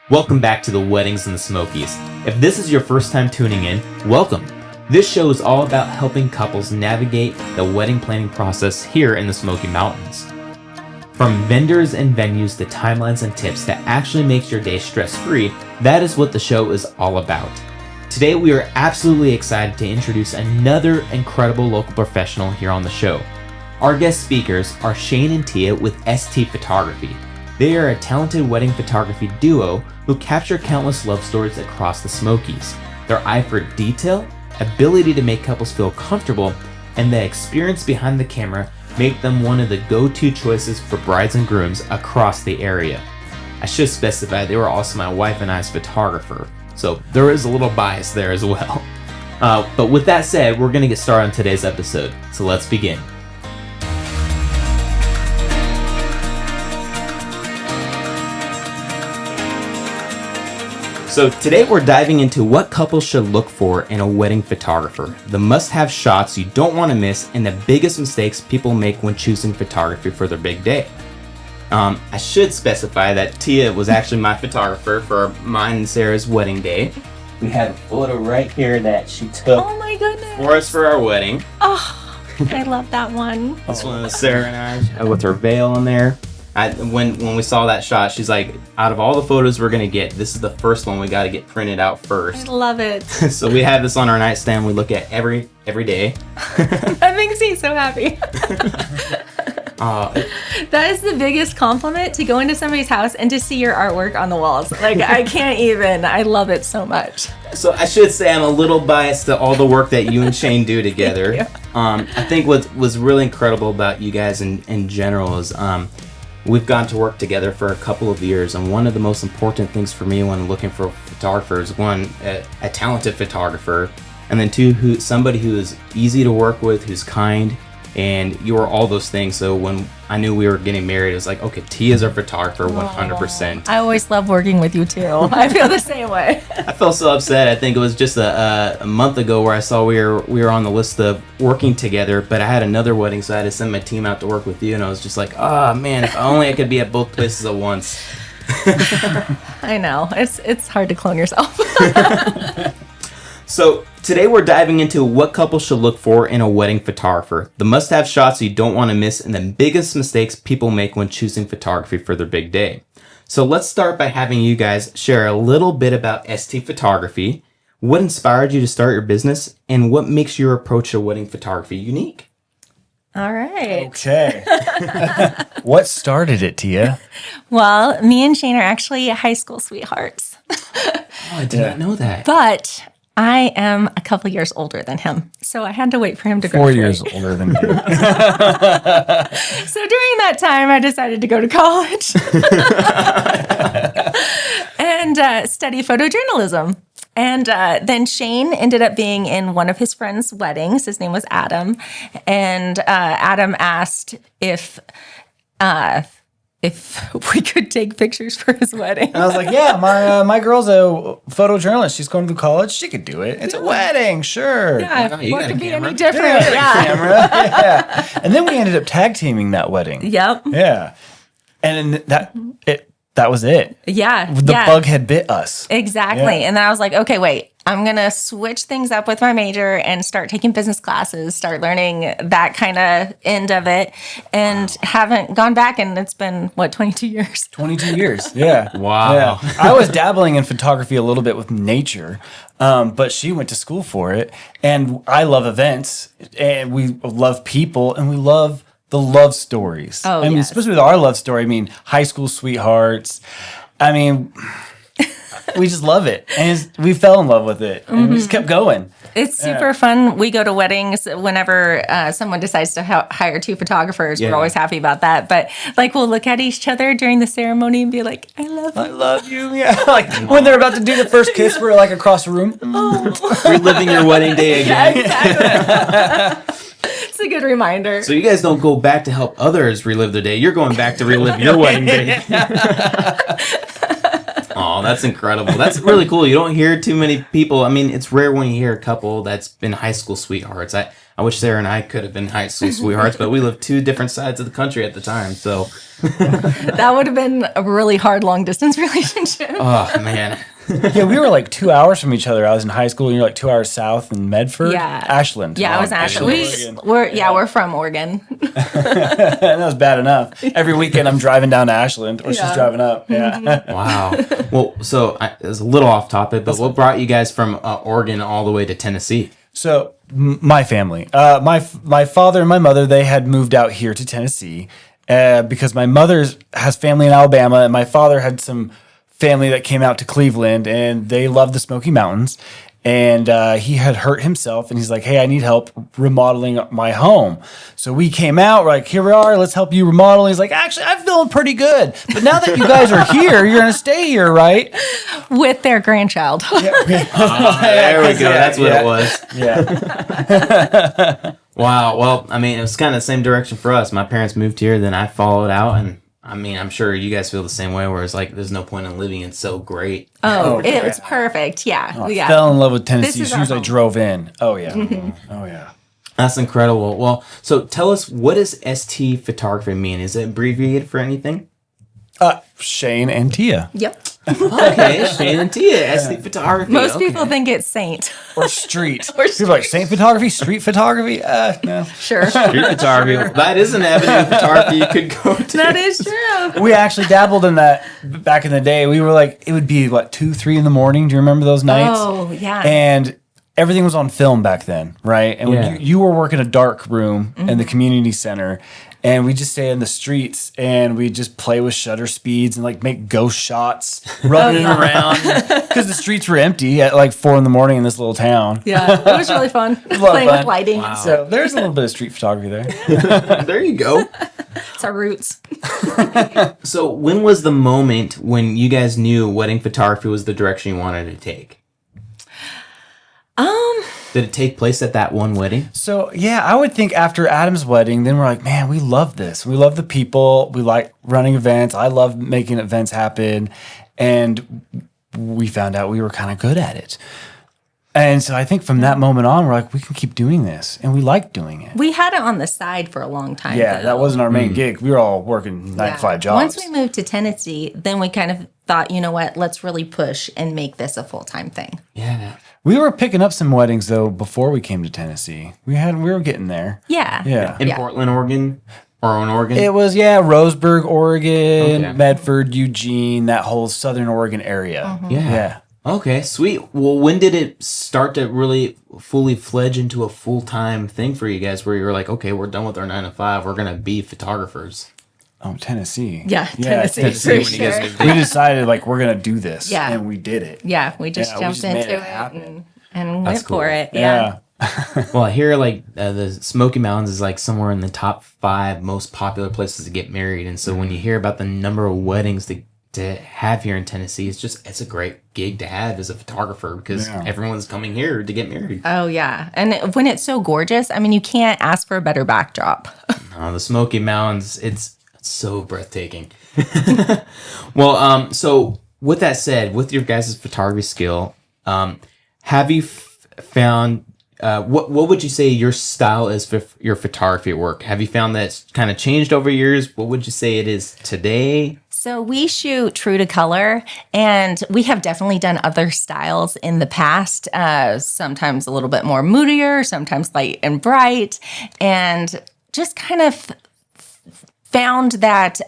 Welcome back to the Weddings in the Smokies. If this is your first time tuning in, welcome. This show is all about helping couples navigate the wedding planning process here in the Smoky Mountains. From vendors and venues to timelines and tips that actually makes your day stress-free, that is what the show is all about. Today we are absolutely excited to introduce another incredible local professional here on the show. Our guest speakers are Shane and Tia with ST Photography. They are a talented wedding photography duo who capture countless love stories across the Smokies. Their eye for detail, ability to make couples feel comfortable, and the experience behind the camera make them one of the go-to choices for brides and grooms across the area. I should specify they were also my wife and I's photographer, so there is a little bias there as well. But with that said, we're going to get started on today's episode, so let's begin. So today we're diving into what couples should look for in a wedding photographer, the must-have shots you don't want to miss, and the biggest mistakes people make when choosing photography for their big day. I should specify that Tia was actually my photographer for mine and Sarah's wedding day. We had a photo right here that she took for us for our wedding. Oh, I love that one. This one was Sarah and I with her veil on there. When we saw that shot, she's like, out of all the photos we're going to get, this is the first one we got to get printed out first. I love it. So we have this on our nightstand we look at every day. That makes me so happy. That is the biggest compliment, to go into somebody's house and to see your artwork on the walls. Like, I can't even. I love it so much. So I should say I'm a little biased to all the work that you and Shane do together. I think what was really incredible about you guys in general is we've gone to work together for a couple of years, and one of the most important things for me when looking for photographers, one, a talented photographer, and then two, somebody who is easy to work with, who's kind, and you are all those things. So when I knew we were getting married, it was like, okay, Tia's our photographer 100%. I always love working with you too. I feel the same way. I felt so upset. I think it was just a month ago where I saw we were on the list of working together, but I had another wedding, so I had to send my team out to work with you, and I was just like, oh man, if only I could be at both places at once. I know. It's hard to clone yourself. So today we're diving into what couples should look for in a wedding photographer, the must-have shots you don't want to miss, and the biggest mistakes people make when choosing photography for their big day. So let's start by having you guys share a little bit about ST Photography, what inspired you to start your business, and what makes your approach to wedding photography unique. All right. Okay. What started it, Tia? Well, me and Shane are actually high school sweethearts. Oh, I did not know that. But I am a couple years older than him, so I had to wait for him to graduate. 4 years older than me. So during that time, I decided to go to college and study photojournalism. And then Shane ended up being in one of his friends' weddings. His name was Adam. And Adam asked if we could take pictures for his wedding. And I was like, yeah, my girl's a photojournalist. She's going to college. She could do it. It's a wedding, sure. Yeah, you what got a could be camera. any different? Yeah, camera. Yeah. And then we ended up tag teaming that wedding. Yep. Yeah. And that was it. Yeah. The bug had bit us. Exactly. Yeah. And then I was like, okay, wait, I'm going to switch things up with my major and start taking business classes, start learning that kind of end of it, and haven't gone back. And it's been, 22 years? 22 years. Yeah. Wow. Yeah. I was dabbling in photography a little bit with nature, but she went to school for it. And I love events, and we love people, and we love the love stories. Oh, I mean, yes. especially with our love story. I mean, high school sweethearts. I mean, we just love it. And we fell in love with it. And we just kept going. It's super fun. We go to weddings whenever someone decides to hire two photographers. Yeah. We're always happy about that. But like, we'll look at each other during the ceremony and be like, I love you. I love you. Yeah. Like when they're about to do the first kiss, we're like across the room. Reliving your wedding day again. Exactly. It's a good reminder. So you guys don't go back to help others relive their day. You're going back to relive your wedding day. Oh, that's incredible. That's really cool. You don't hear too many people. I mean, it's rare when you hear a couple that's been high school sweethearts. I I wish Sarah and I could have been high school sweethearts, but we lived two different sides of the country at the time. So That would have been a really hard long distance relationship. oh man. Yeah, we were like 2 hours from each other. I was in high school, and you're like 2 hours south in Medford. Yeah. Ashland. Yeah, I was Ashland. We're from Oregon. That was bad enough. Every weekend I'm driving down to Ashland, or she's driving up. Yeah. Wow. Well, so it was a little off topic, but what brought you guys from Oregon all the way to Tennessee? So my family, my father and my mother, they had moved out here to Tennessee because my mother has family in Alabama, and my father had some family that came out to Cleveland, and they loved the Smoky Mountains. And he had hurt himself, and he's like, "Hey, I need help remodeling my home." So we came out, we're like, "Here we are, let's help you remodel." He's like, "Actually, I'm feeling pretty good, but now that you guys are here, you're gonna stay here, right?" With their grandchild. There we go. That's what it was. Yeah. Wow. Well, I mean, it was kind of the same direction for us. My parents moved here, then I followed out, and I mean, I'm sure you guys feel the same way, where it's like, there's no point in living. It's so great. It was perfect. Yeah. I fell in love with Tennessee This is as soon as our I home. drove in. Oh yeah. Oh yeah. That's incredible. Well, so tell us, what does ST photography mean? Is it abbreviated for anything? Shane and Tia. Yep. Okay, Shane and Tia, ST photography. Most okay. people think it's Saint. Or street. People are like, Saint photography, street photography? No. Sure. Street photography. That is an avenue of photography you could go to. That is true. We actually dabbled in that back in the day. We were like, it would be, 2, 3 in the morning. Do you remember those nights? Oh, yeah. And everything was on film back then, right? And Yeah. you were working a dark room in the community center, and we just stay in the streets, and we just play with shutter speeds and make ghost shots, running around because the streets were empty at 4 in the morning in this little town. Yeah, it was really fun. a lot of Playing fun. with lighting. Wow. So there's a little bit of street photography there. There you go. It's our roots. So when was the moment when you guys knew wedding photography was the direction you wanted to take? Did it take place at that one wedding? So yeah, I would think after Adam's wedding, then we're like, man, we love this. We love the people. We like running events. I love making events happen. And we found out we were kind of good at it. And so I think from that moment on, we're like, we can keep doing this. And we like doing it. We had it on the side for a long time. Yeah, though. that wasn't our main gig. We were all working 9 to 5 jobs. Once we moved to Tennessee, then we kind of thought, you know what, let's really push and make this a full-time thing. Yeah. We were picking up some weddings though before we came to Tennessee. We were getting there. Yeah. Yeah. In Portland, Oregon? Or in Oregon? It was, Roseburg, Oregon, Okay. Medford, Eugene, that whole southern Oregon area. Yeah. Okay, sweet. Well, when did it start to really fully fledge into a full-time thing for you guys, where you were like, okay, we're done with our 9 to 5. We're going to be photographers? Oh, Tennessee. Yeah, Tennessee, for when you sure. guys moved We decided we're going to do this. Yeah. And we did it. Yeah, we just Yeah, we jumped just made into it it happen. and That's went cool. for it. Yeah. Well, I hear the Smoky Mountains is somewhere in the top 5 most popular places to get married. And so when you hear about the number of weddings to have here in Tennessee, it's a great gig to have as a photographer, because everyone's coming here to get married. Oh, yeah. And when it's so gorgeous, I mean, you can't ask for a better backdrop. The Smoky Mountains, it's so breathtaking. Well, so with that said, with your guys' photography skill, have you found what would you say your style is for your photography work? Have you found that it's kind of changed over years? What would you say it is today? So we shoot true to color, and we have definitely done other styles in the past, sometimes a little bit more moodier, sometimes light and bright, and just kind of found that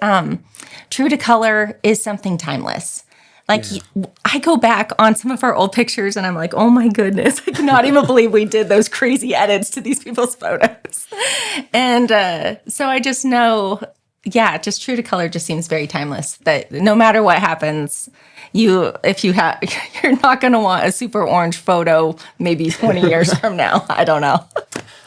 true to color is something timeless. I go back on some of our old pictures and I'm like, oh my goodness, I cannot even believe we did those crazy edits to these people's photos. And so I just know, just true to color just seems very timeless, that no matter what happens, you're not going to want a super orange photo maybe 20 years from now. I don't know.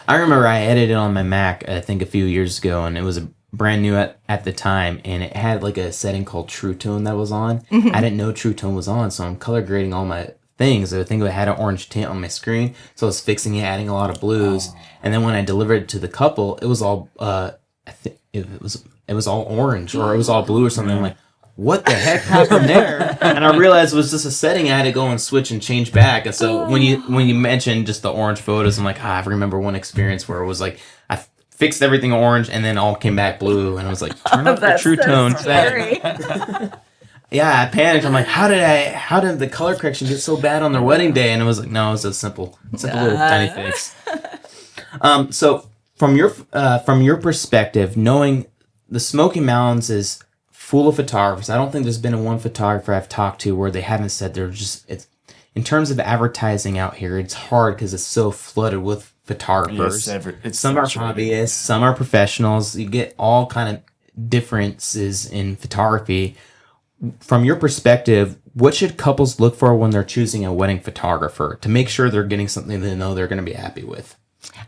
I remember I edited on my Mac, I think a few years ago, and it was brand new at the time, and it had a setting called True Tone that was on. I didn't know True Tone was on, so I'm color grading all my things. I think it had an orange tint on my screen, so I was fixing it, adding a lot of blues, and then when I delivered it to the couple, it was all it was all orange, or it was all blue or something. I'm like, what the heck happened there? And I realized it was just a setting I had to go and switch and change back. And so when you mentioned just the orange photos, I'm like, I remember one experience where it was like I fixed everything orange and then all came back blue, and I was like, turn up the true tone. Yeah, I panicked. I'm like, how did the color correction get so bad on their wedding day? And it was like, no, it was a simple little tiny fix. So from your perspective, knowing the Smoky Mountains is full of photographers, I don't think there's been one photographer I've talked to where they haven't said it's in terms of advertising out here, it's hard because it's so flooded with photographers. Some are hobbyists, some are professionals. You get all kind of differences in photography. From your perspective, what should couples look for when they're choosing a wedding photographer to make sure they're getting something they know they're going to be happy with?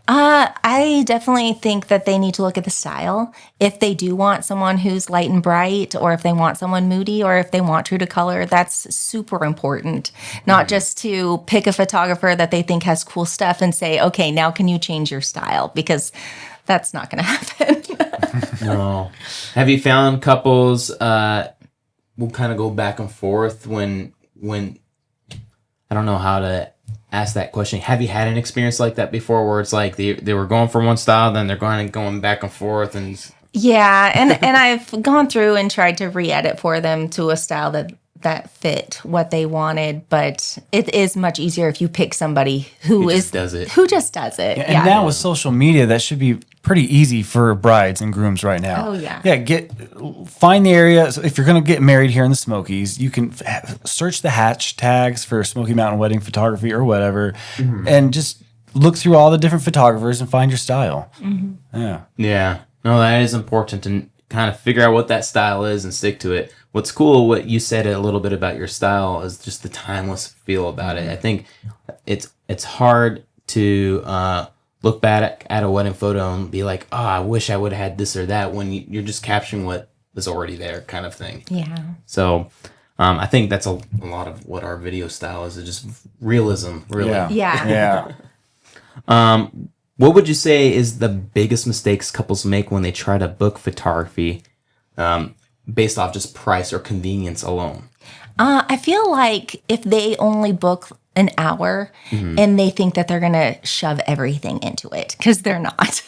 I definitely think that they need to look at the style. If they do want someone who's light and bright, or if they want someone moody, or if they want true to color, that's super important. Not just to pick a photographer that they think has cool stuff and say, okay, now can you change your style? Because that's not going to happen. No. Have you found couples will kind of go back and forth when I don't know how to ask that question. Have you had an experience like that before where it's like they were going for one style, then they're going back and forth? And yeah, and I've gone through and tried to re-edit for them to a style that fit what they wanted, but it is much easier if you pick somebody who just does it. And now with social media, that should be pretty easy for brides and grooms right now. Oh yeah. Yeah, find the area. So if you're going to get married here in the Smokies, you can search the hashtags for Smoky Mountain wedding photography or whatever, and just look through all the different photographers and find your style. Yeah. No, that is important to kind of figure out what that style is and stick to it. What's cool, what you said a little bit about your style, is just the timeless feel about it. I think it's hard to look back at a wedding photo and be like, oh, I wish I would have had this or that, when you're just capturing what was already there, kind of thing. Yeah. So I think that's a lot of what our video style is just realism, really. Yeah. What would you say is the biggest mistakes couples make when they try to book photography based off just price or convenience alone? I feel like if they only book an hour and they think that they're going to shove everything into it, because they're not.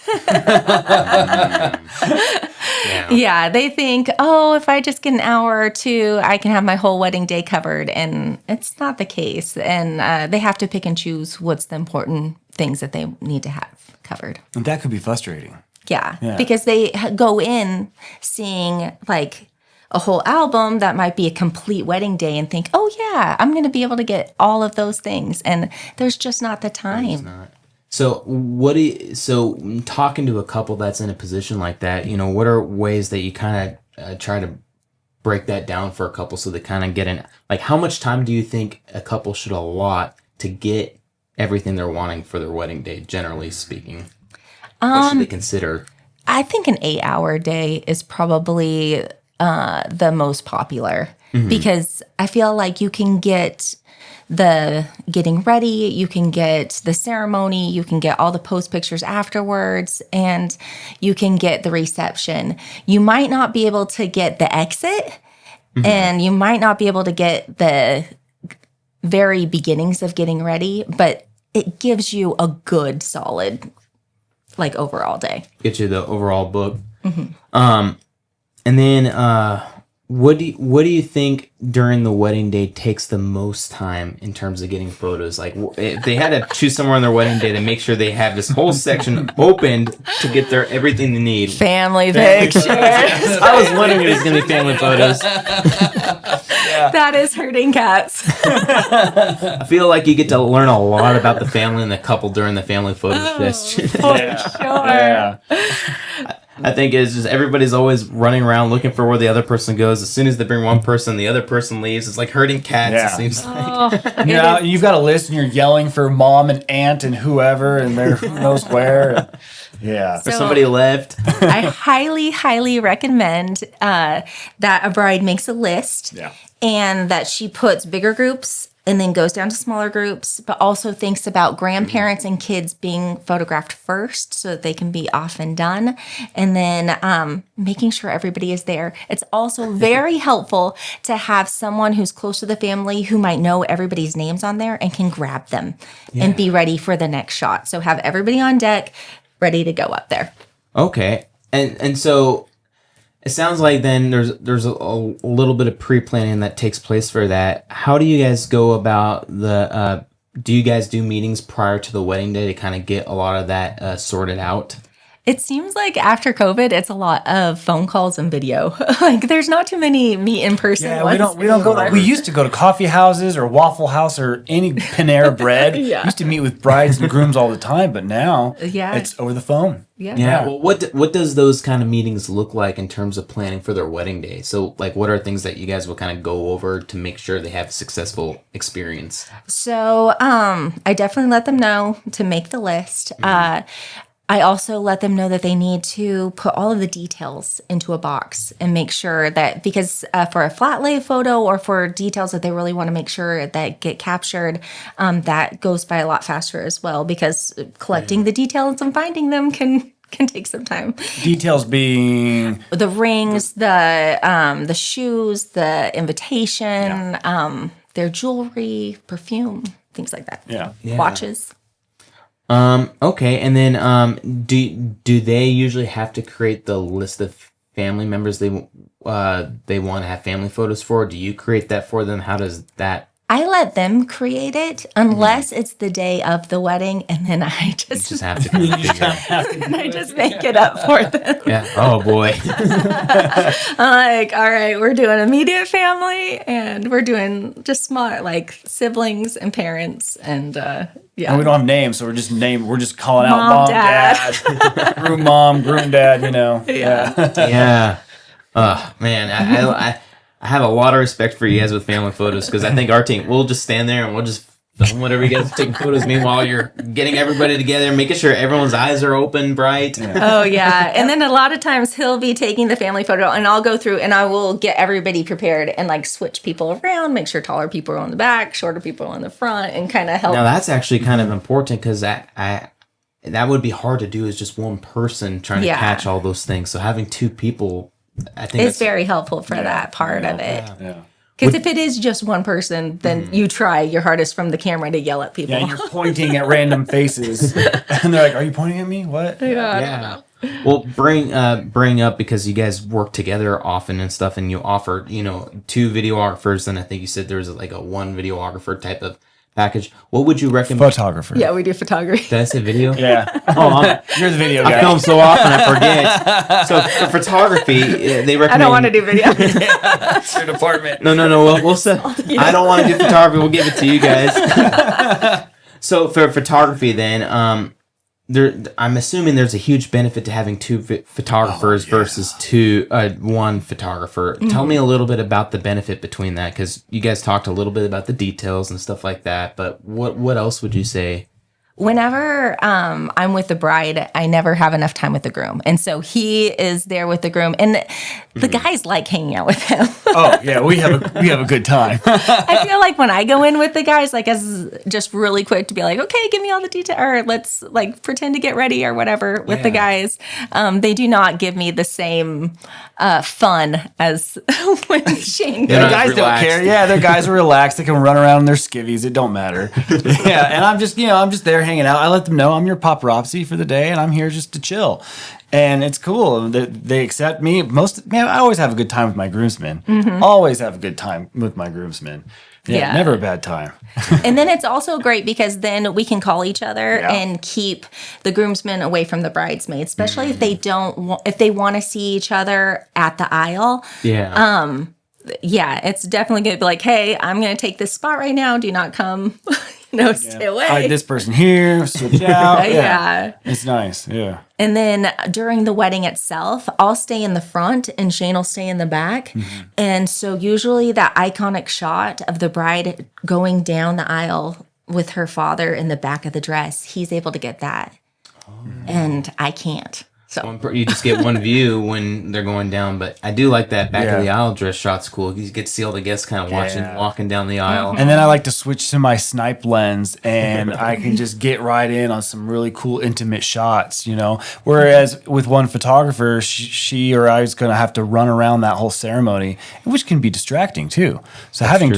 Yeah, they think, oh, if I just get an hour or two, I can have my whole wedding day covered. And it's not the case. And they have to pick and choose what's the important things that they need to have covered. And that could be frustrating. Yeah, because they go in seeing like a whole album that might be a complete wedding day and think, oh yeah, I'm going to be able to get all of those things. And there's just not the time. So talking to a couple that's in a position like that, what are ways that you kind of try to break that down for a couple so they kind of get in, like, how much time do you think a couple should allot to get everything they're wanting for their wedding day, generally speaking? What should they consider? I think an 8-hour day is probably the most popular, because I feel like you can get the getting ready, you can get the ceremony, you can get all the post pictures afterwards, and you can get the reception. You might not be able to get the exit, and you might not be able to get the very beginnings of getting ready, but it gives you a good solid like overall day. Get you the overall book. And then what do you think during the wedding day takes the most time in terms of getting photos? Like, if they had to choose somewhere on their wedding day to make sure they have this whole section opened to get their everything they need. Family pictures. I was wondering if it was going to be family photos. That is hurting cats. I feel like you get to learn a lot about the family and the couple during the family photo session. Sure. I think it's just everybody's always running around looking for where the other person goes. As soon as they bring one person, the other person leaves. It's like herding cats, it seems like. You've got a list and you're yelling for mom and aunt and whoever, and they're who knows where. If somebody left. I highly, highly recommend that a bride makes a list and that she puts bigger groups and then goes down to smaller groups, but also thinks about grandparents and kids being photographed first so that they can be off and done. And then making sure everybody is there. It's also very helpful to have someone who's close to the family who might know everybody's names on there and can grab them and be ready for the next shot. So have everybody on deck ready to go up there. Okay. And so it sounds like then there's a little bit of pre-planning that takes place for that. How do you guys go about do you guys do meetings prior to the wedding day to kind of get a lot of that sorted out? It seems like after COVID, it's a lot of phone calls and video. Like there's not too many meet in person. Yeah, ones. we don't go. We used to go to coffee houses or Waffle House or any Panera Bread. Used to meet with brides and grooms all the time, but now it's over the phone. Yeah. Well, what does those kind of meetings look like in terms of planning for their wedding day? So, like, what are things that you guys will kind of go over to make sure they have a successful experience? So, I definitely let them know to make the list. I also let them know that they need to put all of the details into a box and make sure that, because for a flat lay photo or for details that they really want to make sure that get captured, that goes by a lot faster as well, because collecting the details and finding them can take some time. Details being The rings, the shoes, the invitation, their jewelry, perfume, things like that. Yeah. Watches. Okay, and then do they usually have to create the list of family members they want to have family photos for? Do you create that for them? How does that? I let them create it unless it's the day of the wedding, and then I just Have to kind of figure out. and I just make it up for them. Yeah. Oh boy. I'm like, all right, we're doing immediate family, and we're doing just smart, like siblings and parents, and And we don't have names, so we're just calling out Mom, mom, dad. dad, groom mom, groom dad, you know. Yeah. Oh man, I have a lot of respect for you guys with family photos, because I think our team, we'll just stand there and we'll just film whatever you guys are taking photos. Meanwhile, you're getting everybody together, making sure everyone's eyes are open, bright. Oh yeah, and then a lot of times he'll be taking the family photo, and I'll go through and I will get everybody prepared and like switch people around, make sure taller people are on the back, shorter people are on the front, and kind of help. Now that's actually kind of important, because that would be hard to do as just one person trying to catch all those things. So having two people, I think it's very helpful for that part of it. Yeah. Because if it is just one person, then you try your hardest from the camera to yell at people. Yeah, and you're pointing at random faces, and they're like, "Are you pointing at me? What?" Yeah. Well, bring up, because you guys work together often and stuff, and you offer, two videographers, and I think you said there was like a one videographer type of package. What would you recommend? Photographer. Yeah, we do photography. Did I say video? Yeah. You're the video I guy. film so often I forget. So for photography, they recommend. I don't want to do video. It's your department. No. We'll say, I don't want to do photography. We'll give it to you guys. So for photography, then, I'm assuming there's a huge benefit to having two photographers versus one photographer. Tell me a little bit about the benefit between that, because you guys talked a little bit about the details and stuff like that. But what else would you say? Whenever I'm with the bride, I never have enough time with the groom. And so he is there with the groom. And the guys like hanging out with him. Oh, yeah, we have a good time. I feel like when I go in with the guys, like as just really quick to be like, okay, give me all the detail, or let's like pretend to get ready or whatever with the guys. They do not give me the same fun as when Shane goes. The guys don't care. Yeah, their guys are relaxed. They can run around in their skivvies. It don't matter. Yeah, and I'm just there hanging out. I let them know I'm your paparazzi for the day, and I'm here just to chill. And it's cool. They accept me. I always have a good time with my groomsmen. Always have a good time with my groomsmen. Yeah, never a bad time. And then it's also great because then we can call each other and keep the groomsmen away from the bridesmaids, especially if they want to see each other at the aisle. Yeah. It's definitely going to be like, hey, I'm going to take this spot right now. Do not come. Stay away. This person here, switch out. Yeah. It's nice. Yeah. And then during the wedding itself, I'll stay in the front and Shane will stay in the back. And so usually that iconic shot of the bride going down the aisle with her father in the back of the dress, he's able to get that. And I can't. So You just get one view when they're going down, but I do like that back of the aisle dress shot's cool. You get to see all the guests kind of walking down the aisle. And then I like to switch to my snipe lens, and I can just get right in on some really cool intimate shots, you know. Whereas with one photographer, she or I is going to have to run around that whole ceremony, which can be distracting too. So having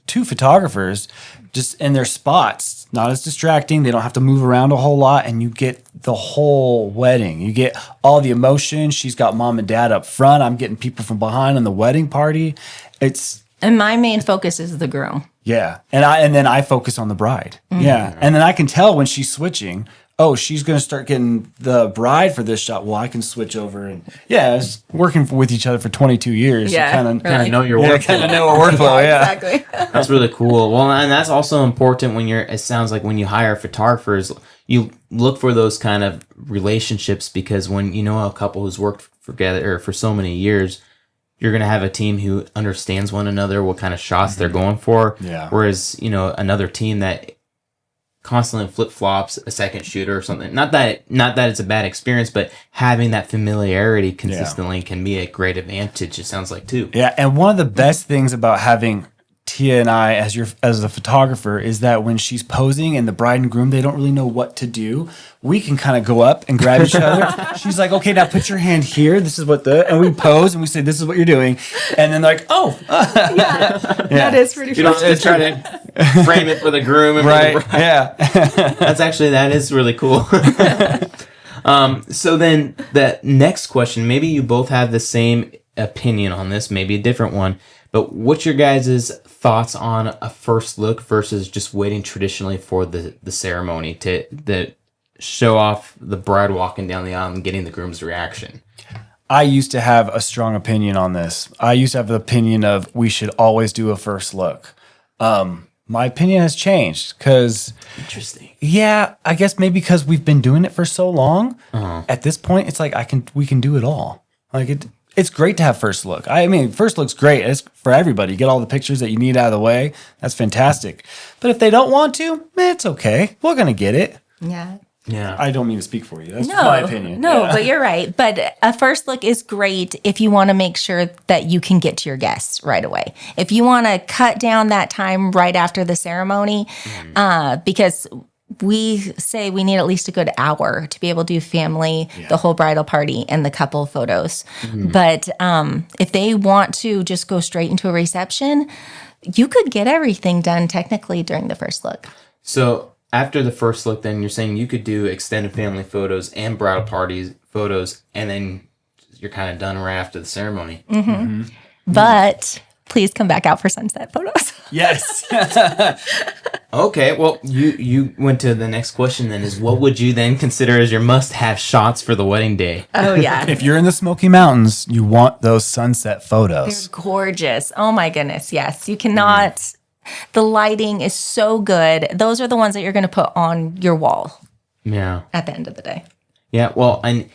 two photographers just in their spots, not as distracting. They don't have to move around a whole lot, and you get the whole wedding. You get all the emotion. She's got mom and dad up front. I'm getting people from behind on the wedding party. And my main focus is the groom. Yeah. And then I focus on the bride. Mm-hmm. Yeah. And then I can tell when she's switching, oh, she's going to start getting the bride for this shot. Well, I can switch over. And it's working with each other for 22 years. Yeah. You kind of know your workflow. Kind of know our workflow. Yeah. Exactly. That's really cool. Well, and that's also important it sounds like when you hire photographers, you look for those kind of relationships, because when you know a couple who's worked together for so many years, you're going to have a team who understands one another, what kind of shots they're going for. Yeah. Whereas, another team that constantly flip-flops a second shooter or something. Not that it's a bad experience, but having that familiarity consistently can be a great advantage, it sounds like, too. Yeah, and one of the best things about having Tia and I as a photographer is that when she's posing and the bride and groom, they don't really know what to do. We can kind of go up and grab each other. She's like, okay, now put your hand here. This is and we pose and we say, this is what you're doing. And then they're like, oh. That is pretty You don't have to try to frame it for the groom. And right, for the bride. That is really cool. So then the next question, maybe you both have the same opinion on this, maybe a different one, but what's your guys' thoughts on a first look versus just waiting traditionally for the ceremony to show off the bride walking down the aisle and getting the groom's reaction? I used to have a strong opinion on this. I used to have the opinion of we should always do a first look. My opinion has changed because... Interesting. Yeah, I guess maybe because we've been doing it for so long. At this point, it's like we can do it all. Like it's great to have first look. I mean, first look's great. It's for everybody. You get all the pictures that you need out of the way. That's fantastic. But if they don't want to, it's okay. We're going to get it. Yeah. Yeah. I don't mean to speak for you. That's my opinion. No, but you're right. But a first look is great if you want to make sure that you can get to your guests right away. If you want to cut down that time right after the ceremony, because we say we need at least a good hour to be able to do family, the whole bridal party, and the couple photos. But if they want to just go straight into a reception, you could get everything done technically during the first look. So after the first look, then you're saying you could do extended family photos and bridal parties photos, and then you're kind of done right after the ceremony. But please come back out for sunset photos. Yes. Okay, well, you went to the next question then, is what would you then consider as your must-have shots for the wedding day? Oh, yeah. If you're in the Smoky Mountains, you want those sunset photos. They're gorgeous. Oh, my goodness. Yes. You cannot. The lighting is so good. Those are the ones that you're going to put on your wall. Yeah. At the end of the day. Yeah, well, I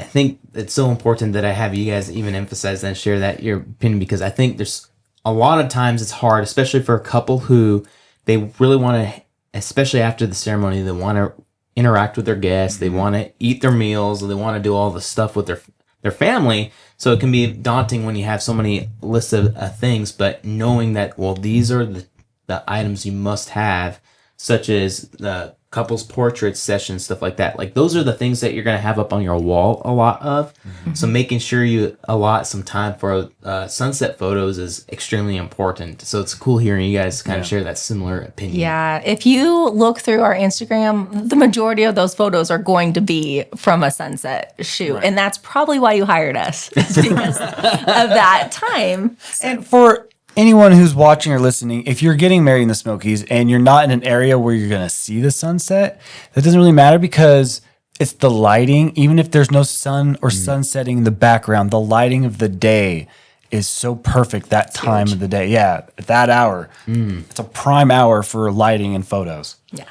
think it's so important that I have you guys even emphasize and share that your opinion, because I think there's a lot of times it's hard, especially for a couple who they really want to, especially after the ceremony, they want to interact with their guests, they want to eat their meals, they want to do all the stuff with their family. So it can be daunting when you have so many lists of things, but knowing that, well, these are the items you must have, such as the couples portraits, sessions, stuff like that. Like those are the things that you're going to have up on your wall a lot of. So making sure you allot some time for sunset photos is extremely important. So it's cool hearing you guys kind of share that similar opinion. Yeah. If you look through our Instagram, the majority of those photos are going to be from a sunset shoot. Right. And that's probably why you hired us, is because of that time. And for anyone who's watching or listening, if you're getting married in the Smokies and you're not in an area where you're going to see the sunset, that doesn't really matter, because it's the lighting. Even if there's no sun or sun setting in the background, the lighting of the day is so perfect that time of the day. Yeah, at that hour. It's a prime hour for lighting and photos. Yeah.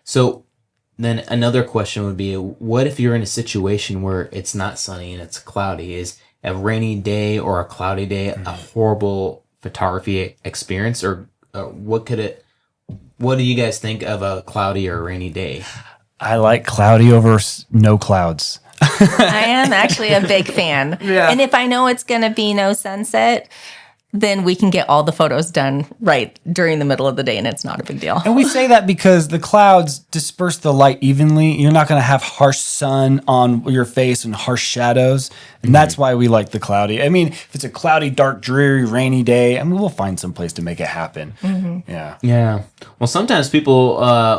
So then another question would be, what if you're in a situation where it's not sunny and it's cloudy? Is a rainy day or a cloudy day a horrible photography experience, or what do you guys think of a cloudy or rainy day? I like cloudy over no clouds. I am actually a big fan. Yeah. And if I know it's going to be no sunset, then we can get all the photos done right during the middle of the day, and it's not a big deal. And we say that because the clouds disperse the light evenly. You're not going to have harsh sun on your face and harsh shadows. And that's why we like the cloudy. I mean, if it's a cloudy, dark, dreary, rainy day, I mean, we'll find some place to make it happen. Yeah. Yeah. Well, sometimes people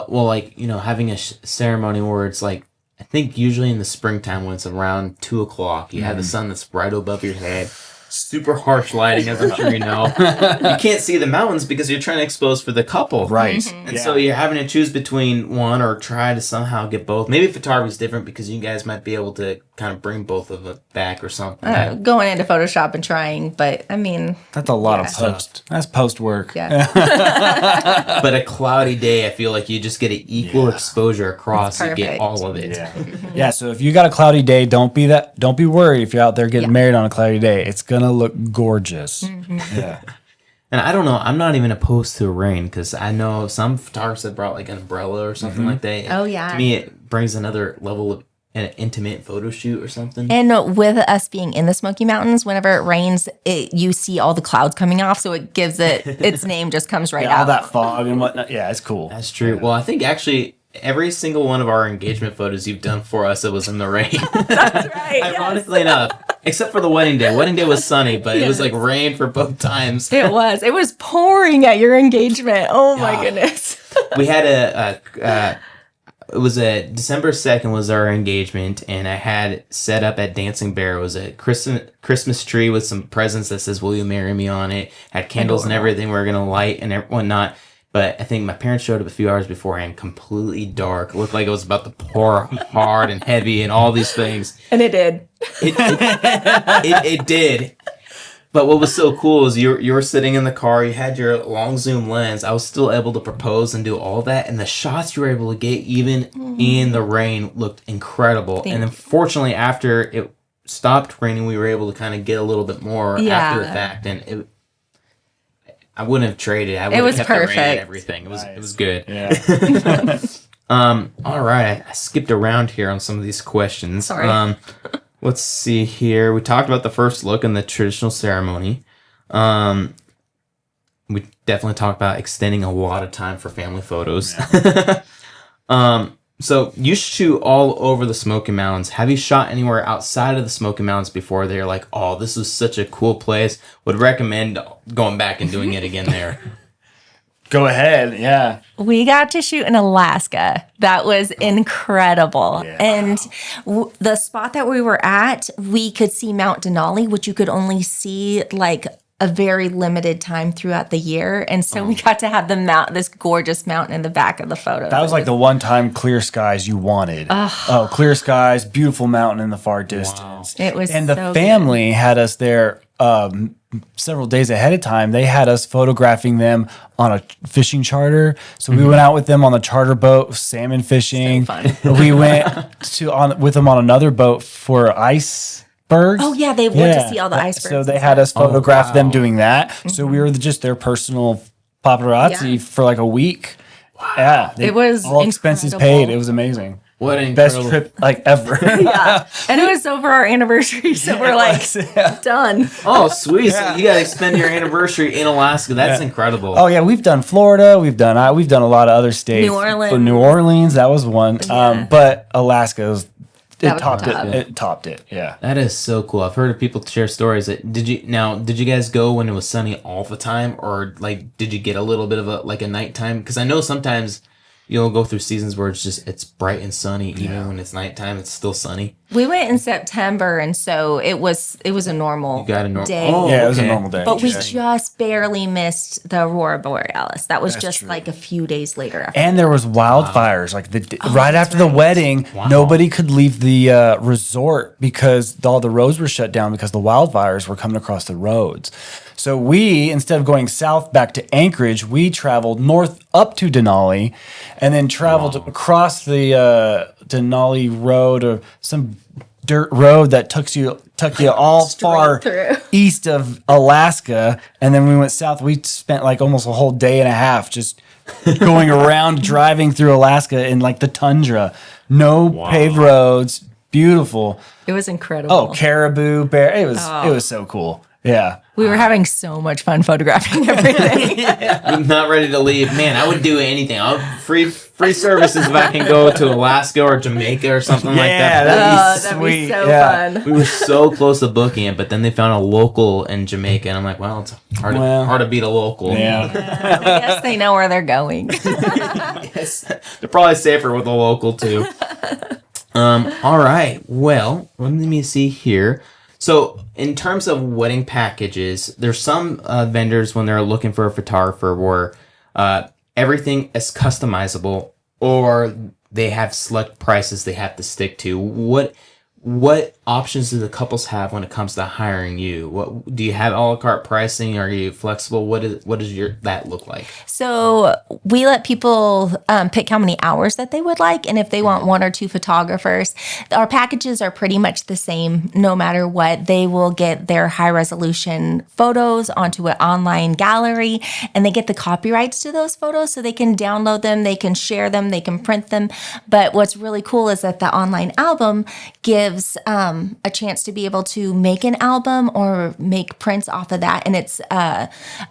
will like, having a ceremony where it's like, I think usually in the springtime when it's around 2 o'clock, you have the sun that's right above your head. Super harsh lighting, as I'm sure you know. You can't see the mountains because you're trying to expose for the couple. Right. And so you're having to choose between one or try to somehow get both. Maybe photography is different because you guys might be able to kind of bring both of it back or something. Going into Photoshop and trying, but I mean... That's a lot of post. That's post work. Yeah. But a cloudy day, I feel like you just get an equal exposure across. You get all of it. Yeah, so if you got a cloudy day, don't be worried if you're out there getting married on a cloudy day. It's going to look gorgeous. Yeah. And I don't know, I'm not even opposed to rain because I know some photographers have brought like an umbrella or something like that. Oh, yeah. To me, it brings another level of an intimate photo shoot or something. And with us being in the Smoky Mountains, whenever it rains, you see all the clouds coming off, so it gives it its name just comes right out. All that fog and whatnot. Yeah, it's cool. That's true. Well, I think actually every single one of our engagement photos you've done for us, it was in the rain. That's right. Ironically enough. Except for the wedding day. Wedding day was sunny, but it was like rain for both times. It was. It was pouring at your engagement. Oh my goodness. We had it was a December 2nd was our engagement, and I had set up at Dancing Bear. It was a Christmas tree with some presents that says, "Will you marry me?" on it. Had candles and everything we were going to light and whatnot. But I think my parents showed up a few hours beforehand, completely dark. It looked like it was about to pour hard and heavy and all these things. And it did. It did. But what was so cool is you were sitting in the car, you had your long zoom lens. I was still able to propose and do all that. And the shots you were able to get, even in the rain, looked incredible. And unfortunately, after it stopped raining, we were able to kind of get a little bit more after the fact. And I wouldn't have traded. I would have kept perfect. the rain and everything. It was good. Yeah. All right. I skipped around here on some of these questions. Sorry. Let's see here. We talked about the first look and the traditional ceremony. We definitely talked about extending a lot of time for family photos. Yeah. So you shoot all over the Smoky Mountains. Have you shot anywhere outside of the Smoky Mountains before they're like, oh, this was such a cool place? Would recommend going back and doing it again there. Go ahead. Yeah. We got to shoot in Alaska. That was incredible. Yeah. And the spot that we were at, we could see Mount Denali, which you could only see like a very limited time throughout the year. And so we got to have this gorgeous mountain in the back of the photo. That was like the one time clear skies you wanted. Clear skies, beautiful mountain in the far distance. It was And the so family had us there several days ahead of time. They had us photographing them on a fishing charter. So we went out with them on the charter boat, salmon fishing. So fun. We went with them on another boat for icebergs. Oh, yeah, they went to see all the icebergs. So they had us photograph them doing that. So we were just their personal paparazzi for like a week. Wow. Yeah. It was all expenses paid. It was amazing. What an Best incredible trip like ever. Yeah. And it was over our anniversary. So we're like, done. Oh, sweet. So you got to spend your anniversary in Alaska. That's incredible. Oh yeah, we've done Florida. We've done a lot of other states. New Orleans, that was one. Yeah. But Alaska That was topped top. it. It topped it. Yeah. That is so cool. I've heard of people share stories. Did you guys go when it was sunny all the time, or like did you get a little bit of a nighttime? Because I know sometimes you'll go through seasons where it's bright and sunny, even when it's nighttime, it's still sunny. We went in September, and so it was a normal day. Oh, Yeah, it was a normal day. But we just barely missed the Aurora Borealis. That was just like a few days later. After. And there was wildfires. Like right after the wedding, nobody could leave the resort because all the roads were shut down because the wildfires were coming across the roads. So we, instead of going south back to Anchorage, we traveled north up to Denali, and then traveled across the Denali Road or some dirt road that took you all far through. east of Alaska, and then we went south. We spent like almost a whole day and a half just going around driving through Alaska in like the tundra. No paved roads, beautiful. It was incredible. Oh, caribou, bear. It was so cool. Yeah. We were having so much fun photographing everything. I'm not ready to leave. Man, I would do anything. Free services if I can go to Alaska or Jamaica or something like that. That'd be so fun. We were so close to booking it, but then they found a local in Jamaica, and I'm like, well, it's hard to beat a local. Yeah. I guess they know where they're going. Yes. They're probably safer with a local, too. All right. Well, let me see here. So, in terms of wedding packages, there's some vendors when they're looking for a photographer where everything is customizable, or they have select prices they have to stick to. What options do the couples have when it comes to hiring you? What do you have? A la carte pricing? Are you flexible? What does that look like? So we let people pick how many hours that they would like, and if they want 1 or 2 photographers. Our packages are pretty much the same no matter what. They will get their high resolution photos onto an online gallery, and they get the copyrights to those photos, so they can download them, they can share them, they can print them. But what's really cool is that the online album gives a chance to be able to make an album or make prints off of that, and it's a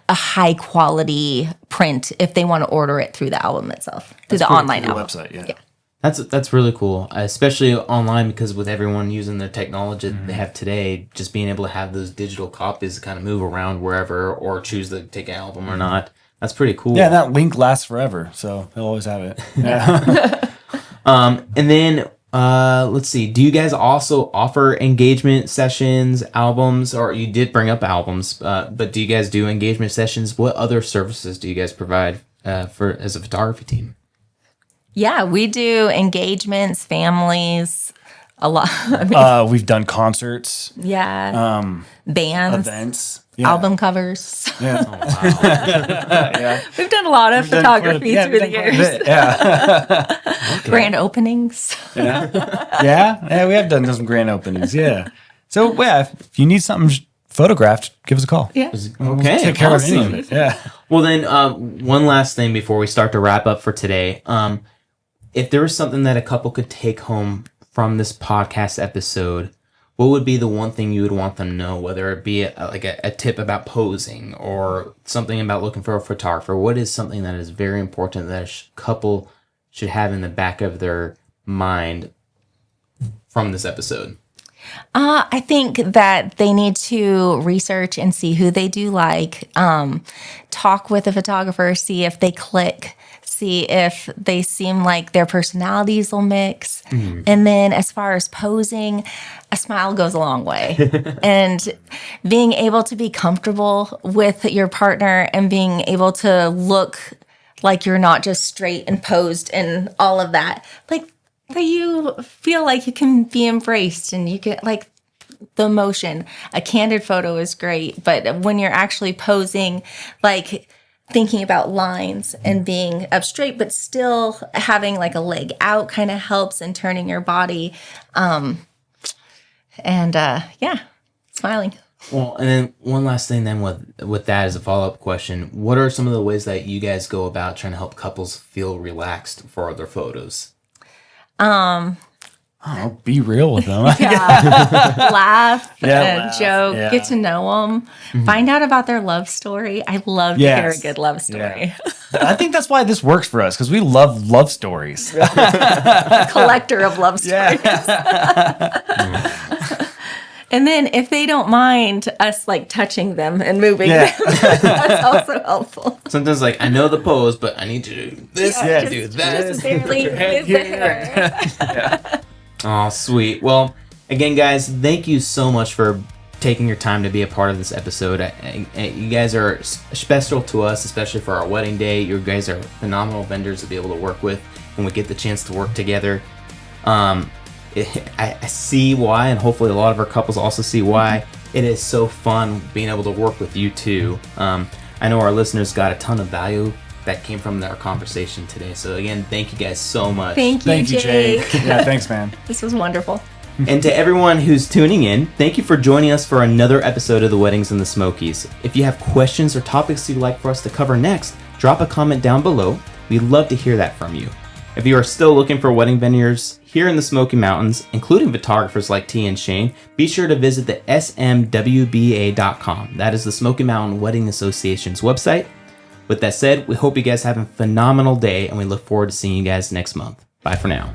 high quality print if they want to order it through the album itself, through the online album website. Yeah. That's really cool, especially online, because with everyone using the technology that they have today, just being able to have those digital copies to kind of move around wherever or choose to take an album or not. That's pretty cool. Yeah, that link lasts forever, so they'll always have it. Yeah. And then let's see. Do you guys also offer engagement sessions, albums, or you did bring up albums, but do you guys do engagement sessions? What other services do you guys provide for as a photography team? Yeah, we do engagements, families, a lot. I mean, We've done concerts, bands, events, album covers. Yeah. Oh, wow. We've done a lot of photography through the years. Yeah. Grand openings. Yeah, we have done some grand openings. Yeah. So if you need something photographed, give us a call. Yeah. Okay. Take care awesome. of any of it. Yeah. Well, then, one last thing before we start to wrap up for today. If there was something that a couple could take home from this podcast episode, what would be the one thing you would want them to know, whether it be a tip about posing or something about looking for a photographer? What is something that is very important that a couple should have in the back of their mind from this episode? I think that they need to research and see who they do like, talk with a photographer, see if they click, see if they seem like their personalities will mix. And then as far as posing, a smile goes a long way. And being able to be comfortable with your partner and being able to look like you're not just straight and posed and all of that. Like, that you feel like you can be embraced and you get like the emotion. A candid photo is great, but when you're actually posing, like thinking about lines and being up straight, but still having like a leg out kind of helps in turning your body. Smiling. Well, and then one last thing then with that as a follow-up question, what are some of the ways that you guys go about trying to help couples feel relaxed for their photos? Be real with them. Laugh and laugh, joke, yeah. get to know them, find out about their love story. I love to hear a good love story. I think that's why this works for us, because we love stories. A collector of love stories. And then if they don't mind us like touching them and moving them, that's also helpful. Sometimes like, I know the pose, but I need to do this, do that. Just barely move the hair. Oh, sweet. Well, again, guys, thank you so much for taking your time to be a part of this episode. You guys are special to us, especially for our wedding day. You guys are phenomenal vendors to be able to work with when we get the chance to work together. I see why, and hopefully a lot of our couples also see why it is so fun being able to work with you too. I know our listeners got a ton of value that came from our conversation today. So again, thank you guys so much. Thank you, Jake. Yeah, thanks, man. This was wonderful. And to everyone who's tuning in, thank you for joining us for another episode of the Weddings in the Smokies. If you have questions or topics you'd like for us to cover next, drop a comment down below. We'd love to hear that from you. If you are still looking for wedding venues here in the Smoky Mountains, including photographers like T and Shane, be sure to visit the smwba.com. That is the Smoky Mountain Wedding Association's website. With that said, we hope you guys have a phenomenal day, and we look forward to seeing you guys next month. Bye for now.